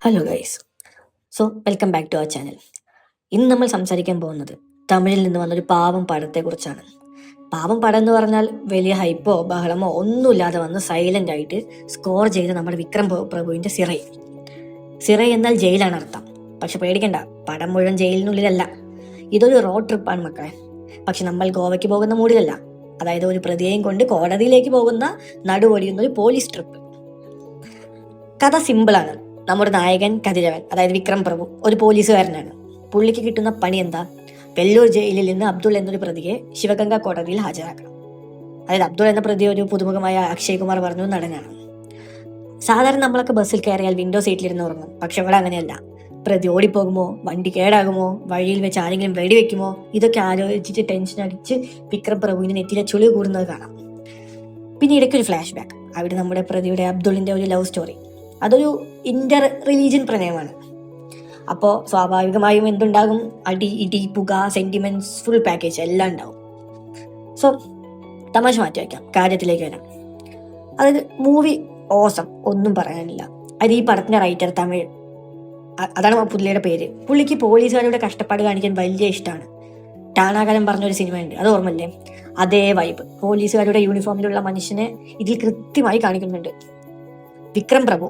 Hello guys. Welcome back to our channel. ഇന്ന് നമ്മൾ സംസാരിക്കാൻ പോകുന്നത് തമിഴിൽ നിന്ന് വന്നൊരു പാവം പടത്തെക്കുറിച്ചാണ്. പാവം പടം എന്ന് പറഞ്ഞാൽ വലിയ ഹൈപ്പോ ബഹളമോ ഒന്നുമില്ലാതെ വന്ന് സൈലന്റ് ആയിട്ട് സ്കോർ ചെയ്ത നമ്മുടെ വിക്രം പ്രഭുവിന്റെ സിറൈ. സിറൈ എന്നാൽ ജയിലാണ് അർത്ഥം. പക്ഷെ പേടിക്കണ്ട, പടം മുഴുവൻ ജയിലിനുള്ളിലല്ല. ഇതൊരു റോഡ് ട്രിപ്പാണ് മക്കളെ. പക്ഷെ നമ്മൾ ഗോവയ്ക്ക് പോകുന്ന മൂഡിലല്ല. അതായത് ഒരു പ്രതിയെയും കൊണ്ട് കോടതിയിലേക്ക് പോകുന്ന നടുവൊടിയുന്ന ഒരു പോലീസ് ട്രിപ്പ്. കഥ സിമ്പിളാണ്. നമ്മുടെ നായകൻ കതിരവൻ, അതായത് വിക്രം പ്രഭു, ഒരു പോലീസുകാരനാണ്. പുള്ളിക്ക് കിട്ടുന്ന പണി എന്താ? വെല്ലൂർ ജയിലിൽ നിന്ന് അബ്ദുൾ എന്നൊരു പ്രതിയെ ശിവഗംഗ കോടതിയിൽ ഹാജരാക്കണം. അതായത് അബ്ദുൾ എന്ന പ്രതി ഒരു പുതുമുഖമായ അക്ഷയ് കുമാർ പറഞ്ഞ നടനാണ്. സാധാരണ നമ്മളൊക്കെ ബസ്സിൽ കയറിയാൽ വിൻഡോ സീറ്റിലിരുന്ന് ഉറങ്ങും. പക്ഷെ ഇവിടെ അങ്ങനെയല്ല. പ്രതി ഓടിപ്പോകുമോ, വണ്ടി കേടാകുമോ, വഴിയിൽ വെച്ച് ആരെങ്കിലും വെടിവെക്കുമോ, ഇതൊക്കെ ആലോചിച്ചിട്ട് ടെൻഷൻ അടിച്ച് വിക്രം പ്രഭുവിന് നെറ്റിലെ ചുളി കൂടുന്നത് കാണാം. പിന്നെ ഇടയ്ക്കൊരു ഫ്ലാഷ് ബാക്ക്. അവിടെ നമ്മുടെ പ്രതിയുടെ അബ്ദുളിന്റെ ഒരു ലവ് സ്റ്റോറി. അതൊരു ഇന്റർ റിലീജിയൻ പ്രണയമാണ്. അപ്പോൾ സ്വാഭാവികമായും എന്തുണ്ടാകും? അടി, ഇടി, പുക, സെന്റിമെന്റ്സ്, ഫുൾ പാക്കേജ് എല്ലാം ഉണ്ടാവും. തമാശ മാറ്റി വയ്ക്കാം, കാര്യത്തിലേക്ക് വരാം. അതായത് മൂവി ഓസം, ഒന്നും പറയാനില്ല. അത് ഈ പടത്തിന്റെ റൈറ്റർ തമിഴ്, അതാണ് പുള്ളിയുടെ പേര്. പുള്ളിക്ക് പോലീസുകാരുടെ കഷ്ടപ്പാട് കാണിക്കാൻ വലിയ ഇഷ്ടമാണ്. ടാനാകാലം പറഞ്ഞൊരു സിനിമ ഉണ്ട്, അത് ഓർമ്മല്ലേ? അതേ വൈബ് പോലീസുകാരുടെ യൂണിഫോമിലുള്ള മനുഷ്യനെ ഇതിൽ കൃത്യമായി കാണിക്കുന്നുണ്ട്. വിക്രം പ്രഭു,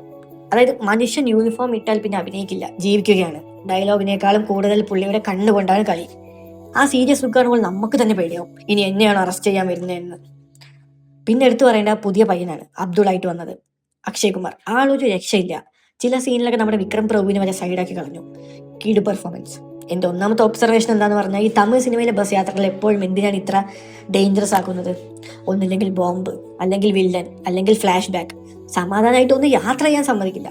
അതായത് മനുഷ്യൻ യൂണിഫോം ഇട്ടാൽ പിന്നെ അഭിനയിക്കില്ല, ജീവിക്കുകയാണ്. ഡയലോഗിനേക്കാളും കൂടുതൽ പുള്ളിയുടെ കണ്ണുകൊണ്ടാണ് കളി. ആ സീരിയസ് ലുക്ക് കാണുമ്പോൾ നമുക്ക് തന്നെ പേടിയാവും, ഇനി എന്നെയാണ് അറസ്റ്റ് ചെയ്യാൻ വരുന്നതെന്ന്. പിന്നെ എടുത്തു പറയേണ്ട പുതിയ പയ്യനാണ് അബ്ദുള്ളായിട്ട് വന്നത്, അക്ഷയ് കുമാർ. ആളൊരു രക്ഷയില്ല. ചില സീനിലൊക്കെ നമ്മുടെ വിക്രം പ്രഭുവിനെ വരെ സൈഡാക്കി കളഞ്ഞു. Kidd performance. എന്റെ ഒന്നാമത്തെ ഒബ്സർവേഷൻ എന്താന്ന് പറഞ്ഞാൽ, ഈ തമിഴ് സിനിമയിലെ ബസ് യാത്രകൾ എപ്പോഴും എന്തിനാണ് ഇത്ര ഡേഞ്ചറസ് ആക്കുന്നത്? ഒന്നില്ലെങ്കിൽ ബോംബ്, അല്ലെങ്കിൽ വില്ലൻ, അല്ലെങ്കിൽ ഫ്ലാഷ് ബാക്ക്. സമാധാനമായിട്ട് ഒന്ന് യാത്ര ചെയ്യാൻ സമ്മതിക്കില്ല.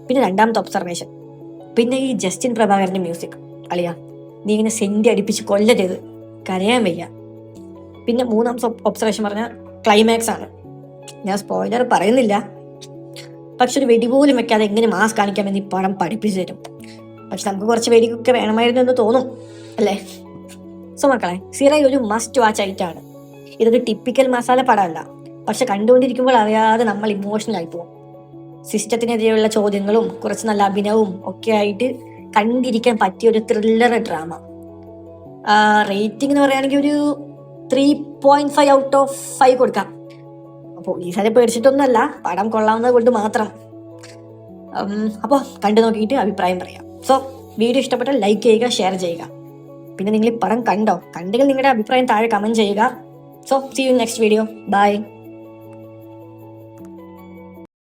പിന്നെ രണ്ടാമത്തെ ഒബ്സർവേഷൻ, പിന്നെ ഈ ജസ്റ്റിൻ പ്രഭാകരന്റെ മ്യൂസിക്. അളിയാ, നീ ഇങ്ങനെ സെന്റി അടിപ്പിച്ച് കൊല്ലരുത്, കരയാൻ വയ്യ. പിന്നെ മൂന്നാമത്തെ ഒബ്സർവേഷൻ പറഞ്ഞാൽ ക്ലൈമാക്സ് ആണ്. ഞാൻ സ്പോയിലർ പറയുന്നില്ല, പക്ഷെ ഒരു വെടി പോലും വെക്കാതെ എങ്ങനെ മാസ് കാണിക്കാമെന്ന് ഈ പടം പഠിപ്പിച്ചു തരും. പക്ഷെ നമുക്ക് കുറച്ച് വെടിയൊക്കെ വേണമായിരുന്നു എന്ന് തോന്നും, അല്ലേ? മക്കളെ, സിറൈ ഒരു മസ്റ്റ് വാച്ച് ആയിട്ടാണ്. ഇതൊരു ടിപ്പിക്കൽ മസാല പടമല്ല, പക്ഷെ കണ്ടുകൊണ്ടിരിക്കുമ്പോൾ അറിയാതെ നമ്മൾ ഇമോഷണൽ ആയി പോകും. സിസ്റ്റത്തിനെതിരെയുള്ള ചോദ്യങ്ങളും കുറച്ച് നല്ല അഭിനയവും ഒക്കെ ആയിട്ട് കണ്ടിരിക്കാൻ പറ്റിയ ഒരു ത്രില്ലർ ഡ്രാമ. റേറ്റിംഗ് എന്ന് പറയുകയാണെങ്കിൽ ഒരു 3.5 ഔട്ട് ഓഫ് 5 കൊടുക്കാം. പോലീസുകാരെ പേടിച്ചിട്ടൊന്നുമല്ല, പടം കൊള്ളാവുന്നത് കൊണ്ട് മാത്രം. അപ്പോൾ കണ്ടു നോക്കിയിട്ട് അഭിപ്രായം പറയാം. വീഡിയോ ഇഷ്ടപ്പെട്ടാൽ ലൈക്ക് ചെയ്യുക, ഷെയർ ചെയ്യുക. പിന്നെ നിങ്ങൾ ഈ പടം കണ്ടെങ്കിൽ നിങ്ങളുടെ അഭിപ്രായം താഴെ കമന്റ് ചെയ്യുക. See you next video. By.